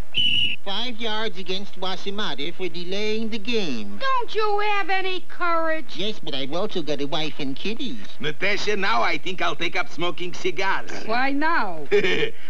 5 yards against Wasimata for delaying the game. Don't you have any courage? Yes, but I've also got a wife and kiddies. Natasha, now I think I'll take up smoking cigars. Why now?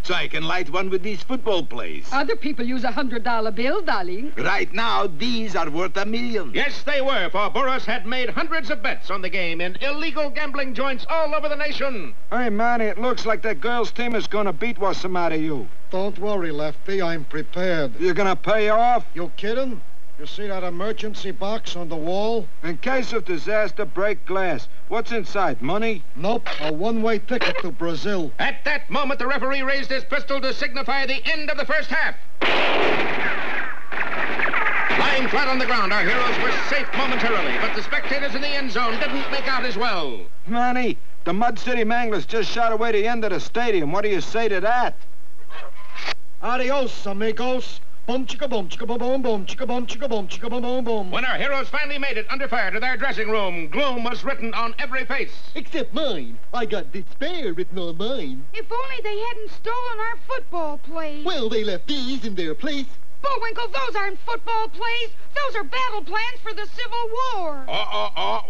So I can light one with these football plays. Other people use $100 bill, darling. Right now, these are worth $1 million. Yes, they were, for Boris had made hundreds of bets on the game in illegal gambling joints all over the nation. Hey, Manny, it looks like that girls' team is going to beat what's the matter, you. Don't worry, Lefty. I'm prepared. You're going to pay off? You kidding? You see that emergency box on the wall? In case of disaster, break glass. What's inside, money? Nope, a one-way ticket to Brazil. At that moment, the referee raised his pistol to signify the end of the first half. Lying flat on the ground, our heroes were safe momentarily, but the spectators in the end zone didn't make out as well. Manny, the Mud City Manglers just shot away the end of the stadium. What do you say to that? Adios, amigos. Boom, chicka, boom, chicka, boom, boom, boom, chicka, boom, chicka, boom, chicka, boom, boom, boom. When our heroes finally made it under fire to their dressing room, gloom was written on every face. Except mine. I got despair written on mine. If only they hadn't stolen our football plays. Well, they left these in their place. Bullwinkle, those aren't football plays. Those are battle plans for the Civil War.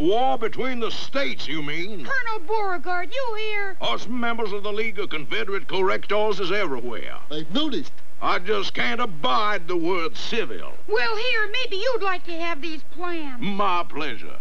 War between the states, you mean? Colonel Beauregard, you hear? Us members of the League of Confederate Correctors is everywhere. I've noticed. I just can't abide the word civil. Well, here, maybe you'd like to have these plans. My pleasure.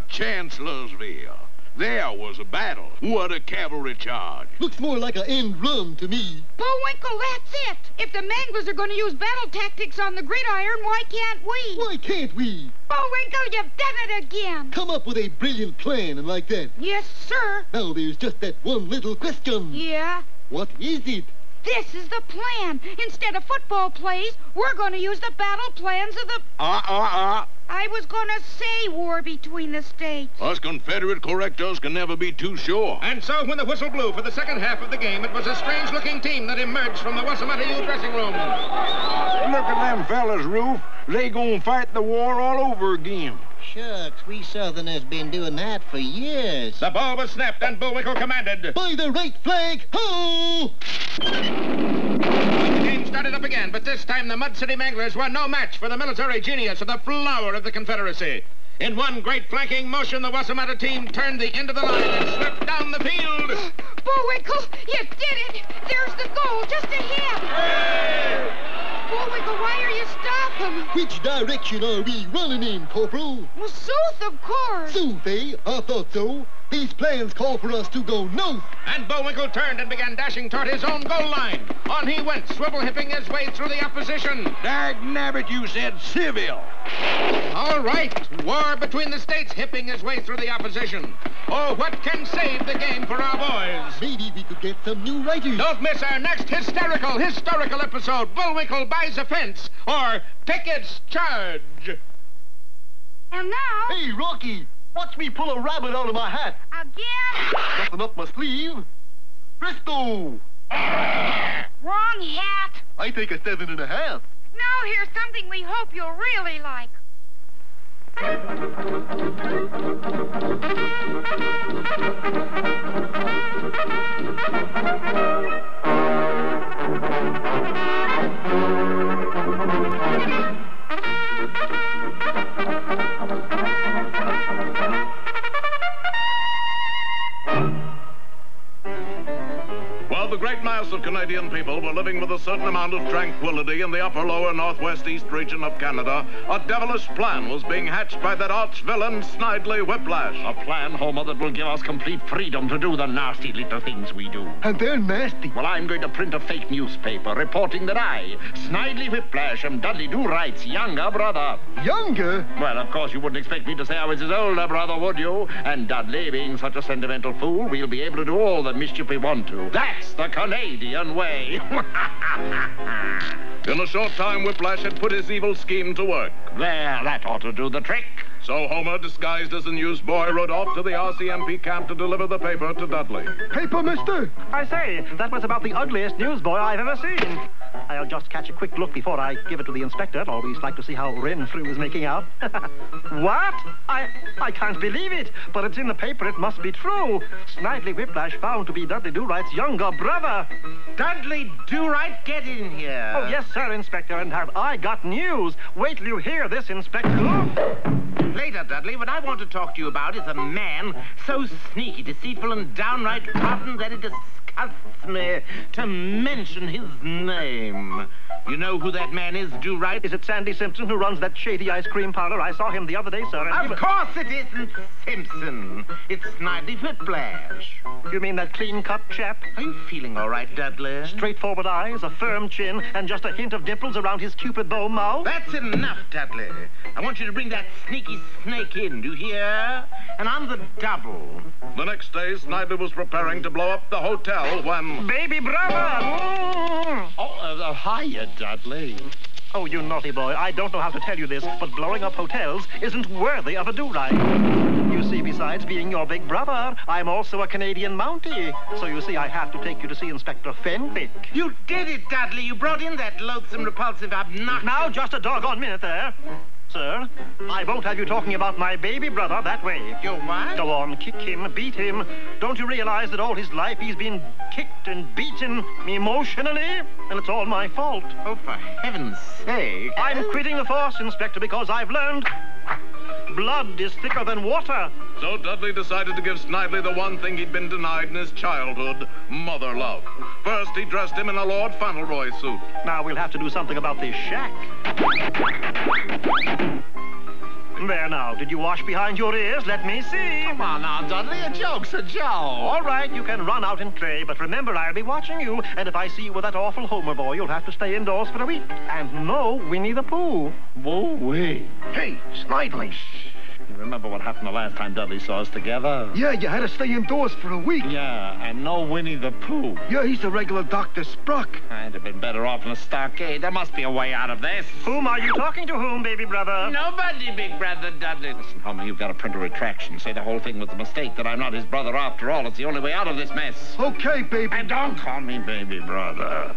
Chancellorsville. There was a battle. What a cavalry charge. Looks more like an end run to me. Bullwinkle, that's it. If the Manglers are going to use battle tactics on the gridiron, why can't we? Why can't we? Bullwinkle, you've done it again. Come up with a brilliant plan and like that. Yes, sir. Now there's just that one little question. Yeah? What is it? This is the plan. Instead of football plays, we're going to use the battle plans of the... I was going to say war between the states. Us Confederate correctors can never be too sure. And so when the whistle blew for the second half of the game, it was a strange-looking team that emerged from the Wasimata U dressing room. Look at them fellas, Roof. They gonna fight the war all over again. Shucks, we Southerners been doing that for years. The ball was snapped and Bullwinkle commanded. By the right flag, ho! The game started up again, but this time the Mud City Manglers were no match for the military genius of the flower of the Confederacy. In one great flanking motion, the Wasimata team turned the end of the line and swept down the field. Bullwinkle, you did it! There's the goal, just ahead! Hey! Bullwinkle, why are you stopping? Which direction are we running in, Corporal? Well, south, of course. South, eh? I thought so. These plans call for us to go north. And Bullwinkle turned and began dashing toward his own goal line. On he went, swivel-hipping his way through the opposition. Dag-nabbit, you said civil. All right, war between the states, hipping his way through the opposition. Oh, what can save the game for our boys? Maybe we could get some new writers. Don't miss our next historical episode, Bullwinkle Buys a Fence, or Tickets Charge. And now... Hey, Rocky, watch me pull a rabbit out of my hat. Again? Nothing up my sleeve. Presto! Wrong hat. I take a 7.5. Now here's something we hope you'll really like. While the great milestone mass of Canadian people were living with a certain amount of tranquility in the upper, lower, northwest, east region of Canada, a devilish plan was being hatched by that arch-villain, Snidely Whiplash. A plan, Homer, that will give us complete freedom to do the nasty little things we do. And they're nasty. Well, I'm going to print a fake newspaper reporting that I, Snidely Whiplash, am Dudley Do-Right's younger brother. Younger? Well, of course, you wouldn't expect me to say I was his older brother, would you? And Dudley, being such a sentimental fool, we'll be able to do all the mischief we want to. That's the Canadian way. In a short time, Whiplash had put his evil scheme to work. There, that ought to do the trick. So Homer, disguised as a newsboy, rode off to the RCMP camp to deliver the paper to Dudley. Paper, mister? I say, that was about the ugliest newsboy I've ever seen. I'll just catch a quick look before I give it to the inspector. Always like to see how Renfrew is making out. What? I can't believe it, but it's in the paper. It must be true. Snidely Whiplash found to be Dudley Do-Right's younger brother. Dudley Do-Right, get in here. Oh, yes, sir, Inspector, and have I got news. Wait till you hear this, Inspector. Later, Dudley, what I want to talk to you about is a man so sneaky, deceitful, and downright rotten that it disgusts me to mention his name. You know who that man is, Do-Right? Is it Sandy Simpson who runs that shady ice cream parlor? I saw him the other day, sir. And of course it isn't Simpson. It's Snidely Whiplash. You mean that clean-cut chap? Are you feeling all right, Dudley? Straightforward eyes, a firm chin, and just a hint of dimples around his cupid bow mouth? That's enough, Dudley. I want you to bring that sneaky snake in, do you hear? And on the double. The next day, Snidely was preparing to blow up the hotel when... Baby brother! Oh, hiya, Dudley. Oh, you naughty boy. I don't know how to tell you this, but blowing up hotels isn't worthy of a Do-Right. You see, besides being your big brother, I'm also a Canadian Mountie. So you see, I have to take you to see Inspector Fenwick. You did it, Dudley. You brought in that loathsome, repulsive, obnoxious... Now, just a doggone minute there. Sir, I won't have you talking about my baby brother that way. You what? Go on, kick him, beat him. Don't you realize that all his life he's been kicked and beaten emotionally? And it's all my fault. Oh, for heaven's sake. I'm quitting the force, Inspector, because I've learned blood is thicker than water. So Dudley decided to give Snidely the one thing he'd been denied in his childhood, mother love. First, he dressed him in a Lord Fauntleroy suit. Now we'll have to do something about this shack. There now, did you wash behind your ears? Let me see. Come on now, Dudley, a joke's a joke. All right, you can run out and play, but remember, I'll be watching you, and if I see you with that awful Homer boy, you'll have to stay indoors for a week. And no Winnie the Pooh. Whoa, wait. Hey, Snidely. You remember what happened the last time Dudley saw us together? Yeah, you had to stay indoors for a week. Yeah, and no Winnie the Pooh. Yeah, he's a regular Dr. Sprock. I'd have been better off in a stockade. There must be a way out of this. Whom are you talking to whom, baby brother? Nobody, big brother Dudley. Listen, Homer, you've got to print a retraction. Say the whole thing was a mistake, that I'm not his brother after all. It's the only way out of this mess. Okay, baby. And don't call me baby brother.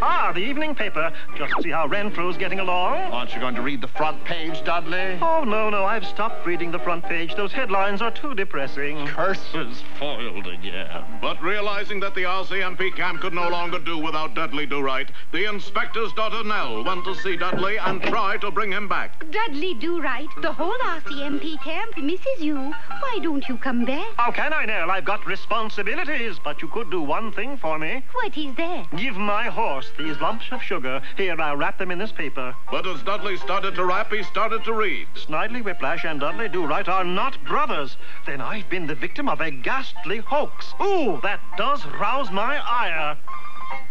Ah, the evening paper. Just to see how Renfrew's getting along. Aren't you going to read the front page, Dudley? Oh, no, I've stopped reading the front page. Those headlines are too depressing. Curses foiled again. But realizing that the RCMP camp could no longer do without Dudley Do-Right, the inspector's daughter Nell went to see Dudley and try to bring him back. Dudley Do-Right, the whole RCMP camp misses you. Why don't you come back? How can I, Nell? I've got responsibilities, but you could do one thing for me. What is that? Give my horse these lumps of sugar. Here, I'll wrap them in this paper. But as Dudley started to rap, he started to read. Snidely Whiplash and Dudley Do-Right are not brothers. Then I've been the victim of a ghastly hoax. Ooh, that does rouse my ire.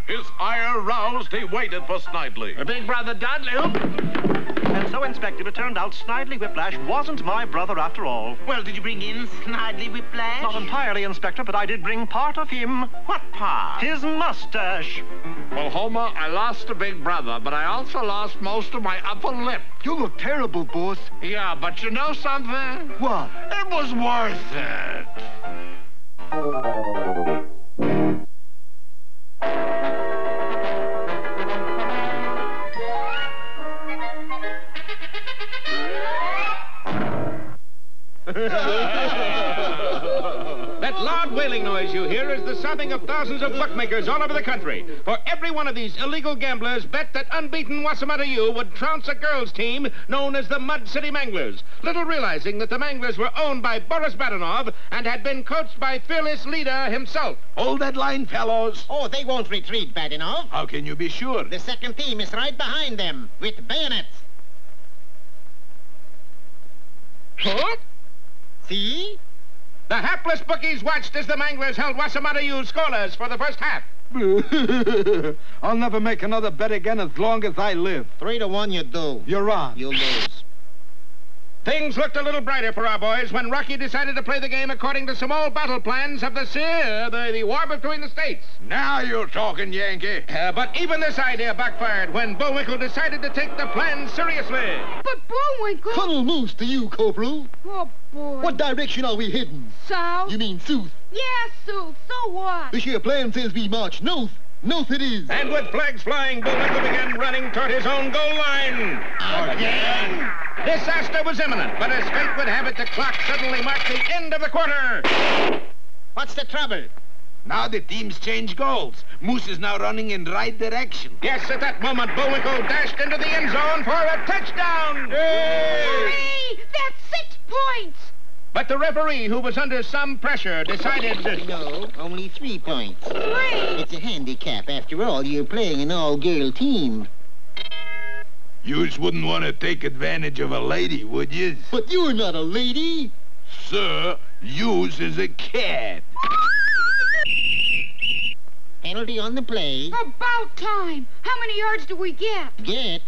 His ire roused, he waited for Snidely. Big brother Dudley. And so, Inspector, it turned out Snidely Whiplash wasn't my brother after all. Well, did you bring in Snidely Whiplash? Not entirely, Inspector, but I did bring part of him. What part? His mustache. Well, Homer, I lost a big brother, but I also lost most of my upper lip. You look terrible, boss. Yeah, but you know something? What? It was worth it. Let Lord wailing noise you hear is the sobbing of thousands of bookmakers all over the country. For every one of these illegal gamblers bet that unbeaten Wasamata U would trounce a girls' team known as the Mud City Manglers, little realizing that the Manglers were owned by Boris Badenov and had been coached by fearless leader himself. Hold that line, fellows. Oh, they won't retreat, Badenov. How can you be sure? The second team is right behind them, with bayonets. What? See? The hapless bookies watched as the Manglers held Wasamata U scoreless for the first half. I'll never make another bet again as long as I live. 3-1 you do. You're on. You lose. Things looked a little brighter for our boys when Rocky decided to play the game according to some old battle plans of the war between the states. Now you're talking, Yankee. But even this idea backfired when Bullwinkle decided to take the plan seriously. But Bullwinkle... Colonel Moose to you, Corporal. Oh, boy. What direction are we heading? South? You mean south? Yeah, south. So what? This here plan says we march north. North it is. And with flags flying, Bullwinkle began running toward his own goal line. Again? Disaster was imminent, but as fate would have it, the clock suddenly marked the end of the quarter. What's the trouble? Now the teams change goals. Moose is now running in right direction. Yes, at that moment, Bullwinkle dashed into the end zone for a touchdown. Hooray! That's 6 points! But the referee, who was under some pressure, decided... No, only 3 points. 3! It's a handicap. After all, you're playing an all-girl team. Yous wouldn't want to take advantage of a lady, would yous? But you're not a lady. Sir, yous is a cat. Penalty on the play. About time. How many yards do we get?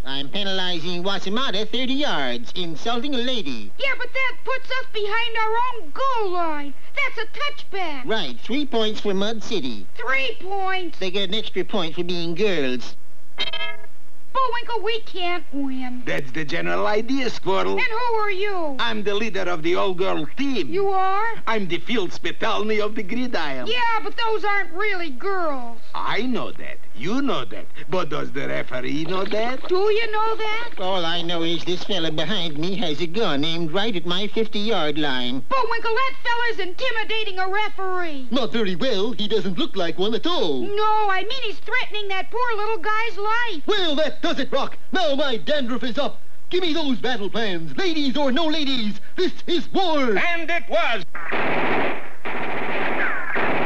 I'm penalizing Wasamata 30 yards, insulting a lady. Yeah, but that puts us behind our own goal line. That's a touchback. Right, 3 points for Mud City. 3 points. They get an extra point for being girls. Bullwinkle, we can't win. That's the general idea, Squirrel. And who are you? I'm the leader of the all-girl team. You are? I'm the field Spitalny of the gridiron. Yeah, but those aren't really girls. I know that. You know that. But does the referee know that? Do you know that? All I know is this fella behind me has a gun aimed right at my 50-yard line. Bullwinkle, that fella's intimidating a referee. Not very well. He doesn't look like one at all. No, I mean he's threatening that poor little guy's life. Well, that does it, Rock. Now my dandruff is up. Give me those battle plans. Ladies or no ladies, this is war. And it was.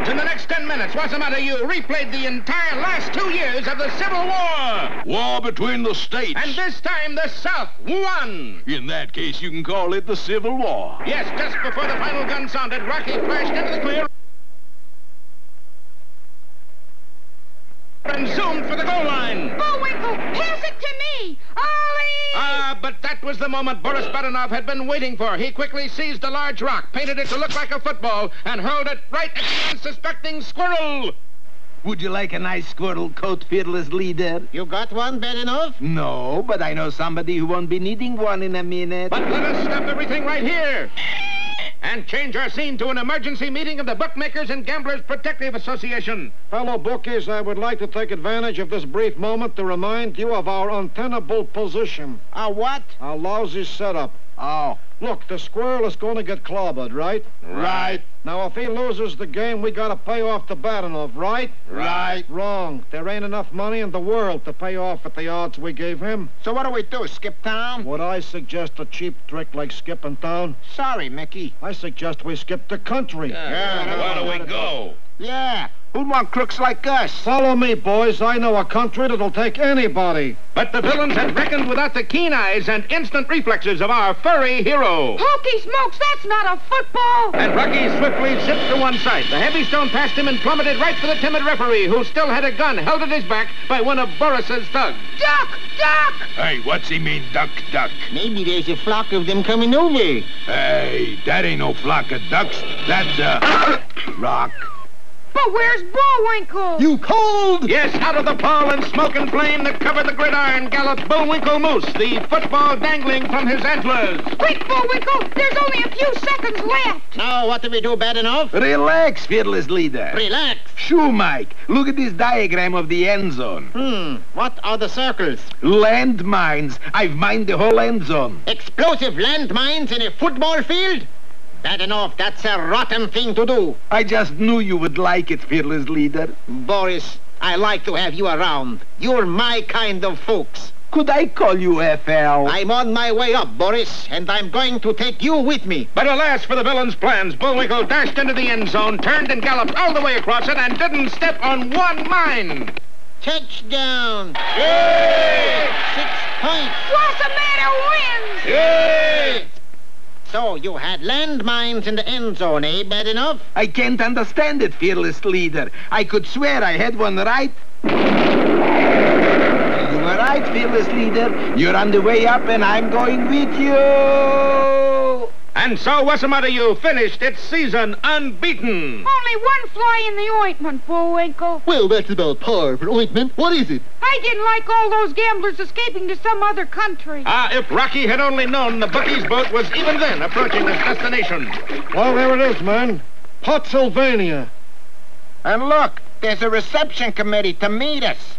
In the next 10 minutes, Wasamata U replayed the entire last 2 years of the Civil War. War between the states. And this time the South won. In that case, you can call it the Civil War. Yes, just before the final gun sounded, Rocky flashed into the clear and zoomed for the goal line. Bullwinkle, pass it to me. Ollie! But that was the moment Boris Badenov had been waiting for. He quickly seized a large rock, painted it to look like a football, and hurled it right at the unsuspecting squirrel. Would you like a nice squirrel coat, fearless leader? You got one, Badenov? No, but I know somebody who won't be needing one in a minute. But let us stop everything right here and change our scene to an emergency meeting of the Bookmakers and Gamblers Protective Association. Fellow bookies, I would like to take advantage of this brief moment to remind you of our untenable position. Our what? Our lousy setup. Oh. Look, the squirrel is going to get clobbered, right? Right. Now, if he loses the game, we got to pay off the Badenov, right? Right. Wrong. There ain't enough money in the world to pay off at the odds we gave him. So what do we do, skip town? Would I suggest a cheap trick like skipping town? Sorry, Mickey. I suggest we skip the country. Where do we go? Yeah. Who'd want crooks like us? Follow me, boys. I know a country that'll take anybody. But the villains had reckoned without the keen eyes and instant reflexes of our furry hero. Hokey smokes, that's not a football. And Rocky swiftly zipped to one side. The heavy stone passed him and plummeted right for the timid referee, who still had a gun held at his back by one of Boris's thugs. Duck! Duck! Hey, what's he mean, duck, duck? Maybe there's a flock of them coming over. Hey, that ain't no flock of ducks. That's a rock. But where's Bullwinkle? You cold! Yes, out of the pall and smoke and flame that covered the gridiron galloped Bullwinkle Moose, the football dangling from his antlers. Quick, Bullwinkle! There's only a few seconds left. Now, what do we do, Badenov? Relax, fearless leader. Relax. Sure, Mike. Look at this diagram of the end zone. What are the circles? Landmines. I've mined the whole end zone. Explosive landmines in a football field? Bad enough. That's a rotten thing to do. I just knew you would like it, fearless leader. Boris, I like to have you around. You're my kind of folks. Could I call you FL? I'm on my way up, Boris, and I'm going to take you with me. But alas for the villain's plans, Bullwinkle dashed into the end zone, turned and galloped all the way across it, and didn't step on one mine. Touchdown! Yay! 6 points. Wasamatta wins! Yay! So you had landmines in the end zone, eh? Bad enough? I can't understand it, fearless leader. I could swear I had one right. You were right, fearless leader. You're on the way up, and I'm going with you. And so, Wasamatta, you finished its season unbeaten. Only one fly in the ointment, Bullwinkle. Well, that's about par for ointment. What is it? I didn't like all those gamblers escaping to some other country. If Rocky had only known the Bucky's boat was even then approaching its destination. Well, there it is, man. Pottsylvania. And look, there's a reception committee to meet us.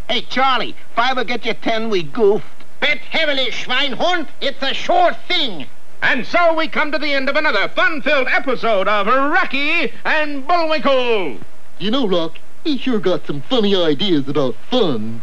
Hey, Charlie, if I ever get you 10, we goofed. Bet heavily, Schweinhund. It's a sure thing. And so we come to the end of another fun-filled episode of Rocky and Bullwinkle. You know, Rock, he sure got some funny ideas about fun.